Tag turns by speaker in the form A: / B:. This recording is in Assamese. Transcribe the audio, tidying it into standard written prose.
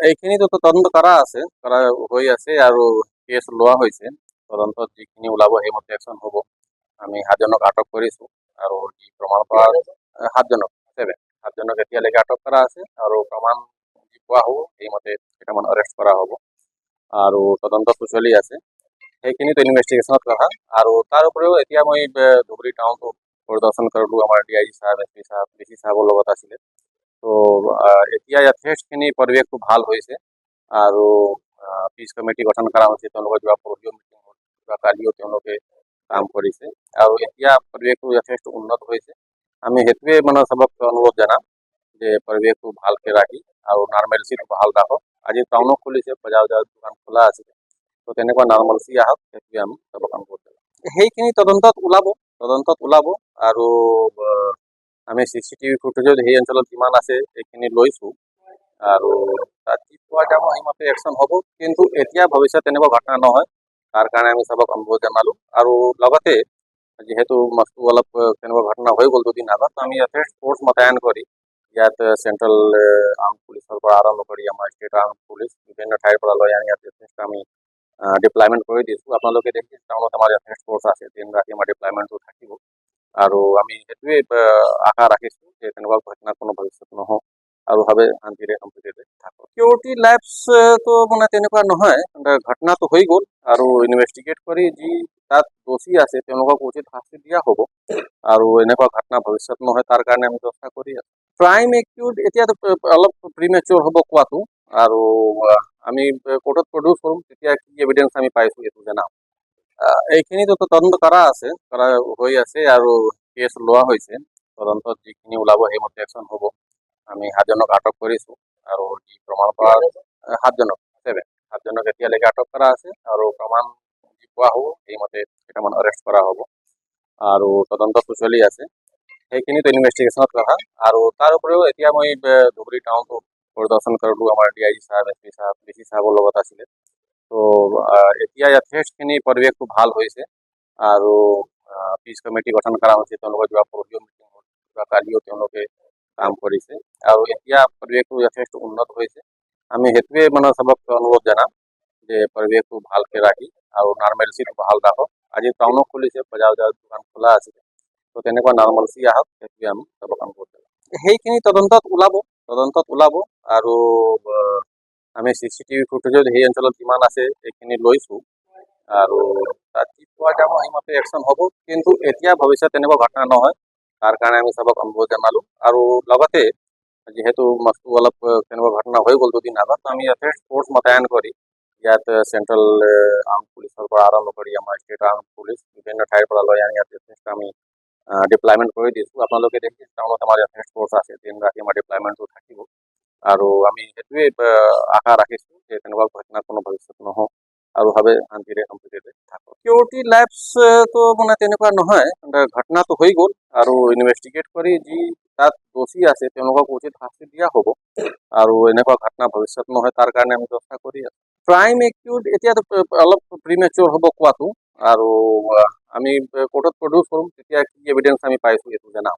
A: এইখিনিতো তো তদন্ত কৰা হৈ আছে আৰু কেছ লোৱা হৈছে। তদন্তত যিখিনি ওলাব সেইমতে একশ্যন হ'ব। আমি 7জনক আটক কৰিছোঁ আৰু যি প্ৰমাণ পৰা 7জনক 7জনক এতিয়ালৈকে আটক কৰা আছে আৰু প্ৰমাণ যি পোৱা হ'ব সেইমতে কেইটামান এৰেষ্ট কৰা হ'ব আৰু তদন্তটো চলি আছে। সেইখিনিতো ইনভেষ্টিগেশ্যনত কথা আৰু তাৰ উপৰিও এতিয়া মই ধুবুৰী টাউনটো পৰিদৰ্শন কৰিলোঁ। আমাৰ DIG সাহেব, SP সাহেব, DC সাহেবৰ লগত আছিলে। তো এতিয়া যথেষ্টখিনি পৰিৱেশটো ভাল হৈছে আৰু পিচ কমিটি গঠন কৰা হৈছে। তেওঁলোকৰ যোৱা পৰহিও মিটিং হ'ল, যোৱা কালিও তেওঁলোকে কাম কৰিছে আৰু এতিয়া পৰিৱেশটো যথেষ্ট উন্নত হৈছে। আমি সেইটোৱে মানে চবক অনুৰোধ জনাম যে পৰিৱেশটো ভালকৈ ৰাখি আৰু নৰ্মেলচিটো ভাল ৰাখক। আজি টাউনো খুলিছে, বজাৰ দোকান খোলা আছিলে, তো তেনেকুৱা নৰ্মেলচি আহক, সেইটোৱে আমি চবক অনুৰোধ জনাম। সেইখিনি তদন্তত ওলাব আৰু আমি CCTV ফুটেজত সেই অঞ্চলত যিমান আছে সেইখিনি লৈছোঁ আৰু তাত যি পোৱা যাব সেইমতে একশ্যন হ'ব। কিন্তু এতিয়া ভৱিষ্যত তেনেকুৱা ঘটনা নহয়, তাৰ কাৰণে আমি চবক অনুৰোধ জনালোঁ আৰু লগতে যিহেতু মাছটো অলপ তেনেকুৱা ঘটনা হৈ গ'ল দুদিন আগত, আমি ইয়াতে ফ'ৰ্চ মোতায়েন কৰি ইয়াত চেণ্ট্ৰেল আৰ্ম পুলিচৰ পৰা আৰম্ভ কৰি আমাৰ ষ্টেট আৰ্ম পুলিচ বিভিন্ন ঠাইৰ পৰা লৈ আনি ইয়াত যথেষ্ট আমি ডিপ্লয়মেণ্ট কৰি দিছোঁ। আপোনালোকে দেখিছে টাউনত আমাৰ যথেষ্ট ফ'ৰ্চ আছে, দিন ৰাতি আমাৰ ডিপ্লয়মেণ্টটো থাকিব আৰু আমি সেইটোৱে আশা ৰাখিছোঁ যে তেনেকুৱা ঘটনা কোনো ভৱিষ্যত নহওক আৰু ভাৱে শান্তিৰে সম্প্ৰীতিৰে থাকক। চিকিউৰিটি লেপছটো মানে তেনেকুৱা নহয়, ঘটনাটো হৈ গ'ল আৰু ইনভেষ্টিগেট কৰি যি তাত দোষী আছে তেওঁলোকক উচিত শাস্তি দিয়া হ'ব আৰু এনেকুৱা ঘটনা ভৱিষ্যত নহয় তাৰ কাৰণে আমি চেষ্টা কৰি আছোঁ। ক্ৰাইম এক্টিউড এতিয়াতো অলপ প্ৰিমেচিয়ৰ হ'ব কোৱাটো আৰু আমি কোৰ্টত প্ৰডিউচ কৰিম, তেতিয়া কি এভিডেঞ্চ আমি পাইছোঁ এইটো জনাম। এইখিনিতো তদন্ত কৰা হৈ আছে আৰু কেছ লোৱা হৈছে। তদন্তত যিখিনি ওলাব সেইমতে একশ্যন হ'ব। আমি 7জনক আটক কৰিছোঁ আৰু যি প্ৰমাণ পৰা 7জনক এতিয়ালৈকে আটক কৰা আছে আৰু প্ৰমাণ যি পোৱা হ'ব সেইমতে কেইটামান এৰেষ্ট কৰা হ'ব আৰু তদন্তটো চলি আছে। সেইখিনিতো ইনভেষ্টিগেশ্যনত কথা আৰু তাৰ উপৰিও এতিয়া মই ধুবুৰী টাউনটো পৰিদৰ্শন কৰিলোঁ। আমাৰ DIG সাহেব, SP সাহেব, DC সাহেবৰ লগত আছিলে। তো এতিয়া যথেষ্টখিনি পৰিৱেশটো ভাল হৈছে আৰু পিচ কমিটি গঠন কৰা হৈছে। তেওঁলোকৰ যোৱা পৰহিও মিটিং হ'ল, যোৱা কালিও তেওঁলোকে কাম কৰিছে আৰু এতিয়া পৰিৱেশটো যথেষ্ট উন্নত হৈছে। আমি সেইটোৱে মানে চবক অনুৰোধ জনাম যে পৰিৱেশটো ভালকৈ ৰাখি আৰু নৰ্মেলচিটো ভাল ৰাখক। আজি টাউনো খুলিছে, বজাৰ দোকান খোলা আছিলে, তো তেনেকুৱা নৰ্মেলচি আহক, সেইটোৱে আমি চবক অনুৰোধ জনাম। সেইখিনি তদন্তত ওলাব আৰু আমি CCTV ফুটেজত সেই অঞ্চলত যিমান আছে সেইখিনি লৈছোঁ আৰু তাত যি পোৱা যাব সেইমতে একশ্যন হ'ব। কিন্তু এতিয়া ভৱিষ্যত তেনেকুৱা ঘটনা নহয়, তাৰ কাৰণে আমি চবক অনুৰোধ জনালোঁ আৰু লগতে যিহেতু মাছটো অলপ তেনেকুৱা ঘটনা হৈ গ'ল দুদিন আগত, আমি ইয়াতে ফ'ৰ্চ মোতায়েন কৰি ইয়াত চেণ্ট্ৰেল আৰ্ম পুলিচৰ পৰা আৰম্ভ কৰি আমাৰ ষ্টেট আৰ্ম পুলিচ বিভিন্ন ঠাইৰ পৰা লৈ আনি ইয়াত যথেষ্ট আমি ডিপ্লয়মেণ্ট কৰি দিছোঁ। আপোনালোকে দেখিছে টাউনত আমাৰ যথেষ্ট ফ'ৰ্চ আছে, দিন ৰাতি আমাৰ ডিপ্লয়মেণ্টটো থাকিব আৰু আমি সেইটোৱে আশা ৰাখিছোঁ যে তেনেকুৱা ঘটনা কোনো ভৱিষ্যত নহওক আৰু ভাৱে শান্তিৰে সম্প্ৰীতিৰে থাকক। চিকিউৰিটি লেপছটো মানে তেনেকুৱা নহয়, ঘটনাটো হৈ গ'ল আৰু ইনভেষ্টিগেট কৰি যি তাত দোষী আছে তেওঁলোকক উচিত শাস্তি দিয়া হ'ব আৰু এনেকুৱা ঘটনা ভৱিষ্যত নহয় তাৰ কাৰণে আমি চেষ্টা কৰি আছোঁ। ক্ৰাইম এক্টিউড এতিয়াতো অলপ প্ৰিমেচিয়ৰ হ'ব কোৱাটো আৰু আমি কোৰ্টত প্ৰডিউচ কৰিম, তেতিয়া কি এভিডেঞ্চ আমি পাইছোঁ এইটো জনাম।